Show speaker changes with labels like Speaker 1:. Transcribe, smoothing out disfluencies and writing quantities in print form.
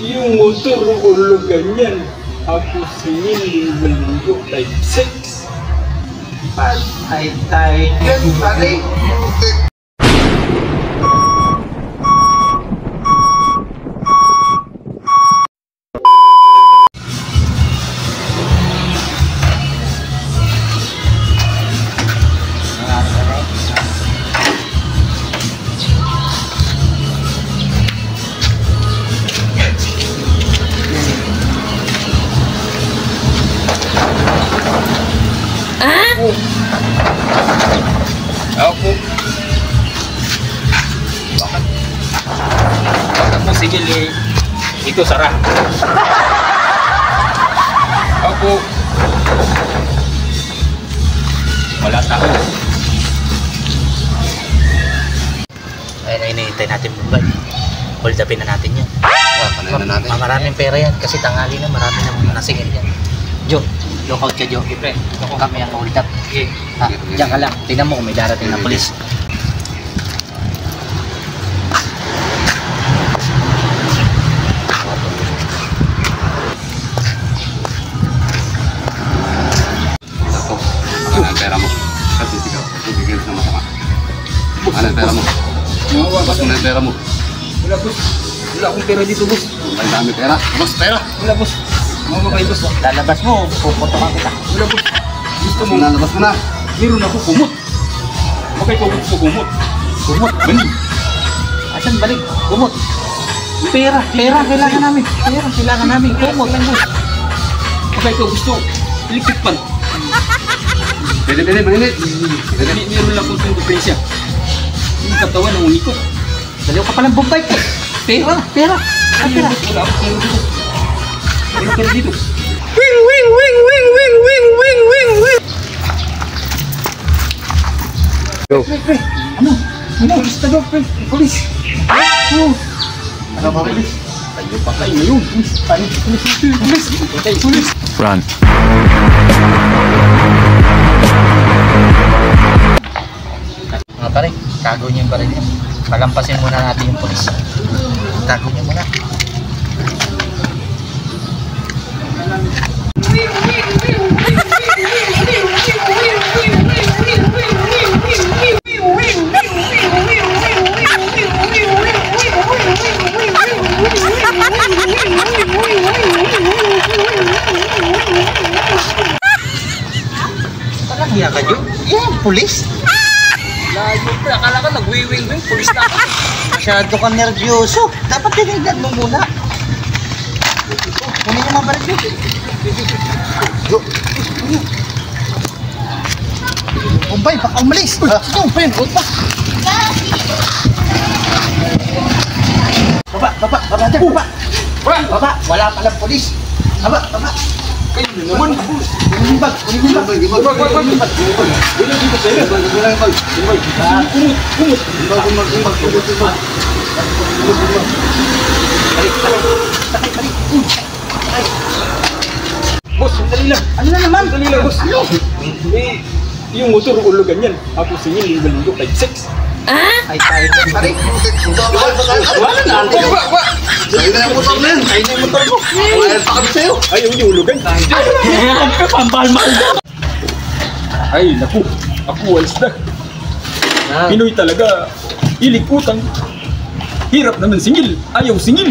Speaker 1: Yung motor ulo ganyan. Ako singin linggo type 6.
Speaker 2: Patay tayo dyan, pare.
Speaker 1: Ako. Bakit mo sigil eh? Ito sara. Ako. Wala tao.
Speaker 2: Ay, hinihintay natin bumbay. Hold upin na natin yan.
Speaker 3: Panayin na natin.
Speaker 2: Maraming pera yan kasi tanghali na marami na mga nasingil yan. Jo, lookout ka Jo.
Speaker 1: Pre,
Speaker 2: Kami ang hold up.
Speaker 1: okay.
Speaker 2: Ha, diyan ka lang. Tingnan mo kung may darating na polis.
Speaker 3: Ito, ano ang pera mo? Kasi sigaw, bibigyan sa masama. Ano ang pera mo? Bas mo na yung pera mo.
Speaker 1: Wala boss. Wala akong pera dito boss.
Speaker 3: Ang dami pera. Bas, pera!
Speaker 1: Wala boss. Mamabay boss.
Speaker 2: Lalabas mo, puputokan kita.
Speaker 1: Wala boss. Gusto mo
Speaker 3: Nalabas mo na.
Speaker 1: meron ako kumot. Bakit ikaw gusto kumot?
Speaker 2: Gumot.
Speaker 1: Balik.
Speaker 2: Asan balik? Gumot. Pera kailangan namin. Pera kailangan namin. Gumot lang boss.
Speaker 1: Bakit ikaw gusto electric pan?
Speaker 3: Pwede, mainit. Pwede.
Speaker 1: Meron lang kung diferensya. Yung katawan ng unikot.
Speaker 2: Daliw ka palang bumbay. Pera.
Speaker 1: Wala akong pera dito. Wala pera dito.
Speaker 3: Go.
Speaker 1: Pre, ano? Polis na daw, pre. Polis.
Speaker 3: Ano ba, bilis?
Speaker 1: Tayo patay na yun. Polis. Tayo. Polis. Patay. Polis.
Speaker 4: Run.
Speaker 2: Mga pare, tago niyo yung baril niyo. Palampasin muna natin yung polis. Tago niyo muna. Parang hiya ka, Jo? Yan, polis.
Speaker 1: Layo, pre. Akala ka nag-wing-wing-wing. Polis na ako.
Speaker 2: Masyado ka nervyoso. Dapat tinignan mo muna. Kunin niyo mga baril niyo. Jo. Bombay, baka umalis. Sige, Bombay, huwag pa. Baba dyan, baba. Baba, wala palang polis. Baba.
Speaker 1: Kayo na naman.
Speaker 2: Kunin yung bag.
Speaker 1: Boss, sandali lang.
Speaker 2: Ano na naman?
Speaker 1: Sandali lang, boss. Eh, yung motor ulo ganyan. Ako singin linggo type 6.
Speaker 2: Ay, tayo dyan, pare.
Speaker 1: Wala na.
Speaker 3: Sa'yo na yung motor na yan.
Speaker 1: Ay na yung motor ko.
Speaker 3: Wala pa kami sa'yo.
Speaker 1: Ayaw niyo ulugan. Ay, naku. Ako walis na. Pinoy talaga. Ilig utang. Hirap naman singil. Ayaw singil.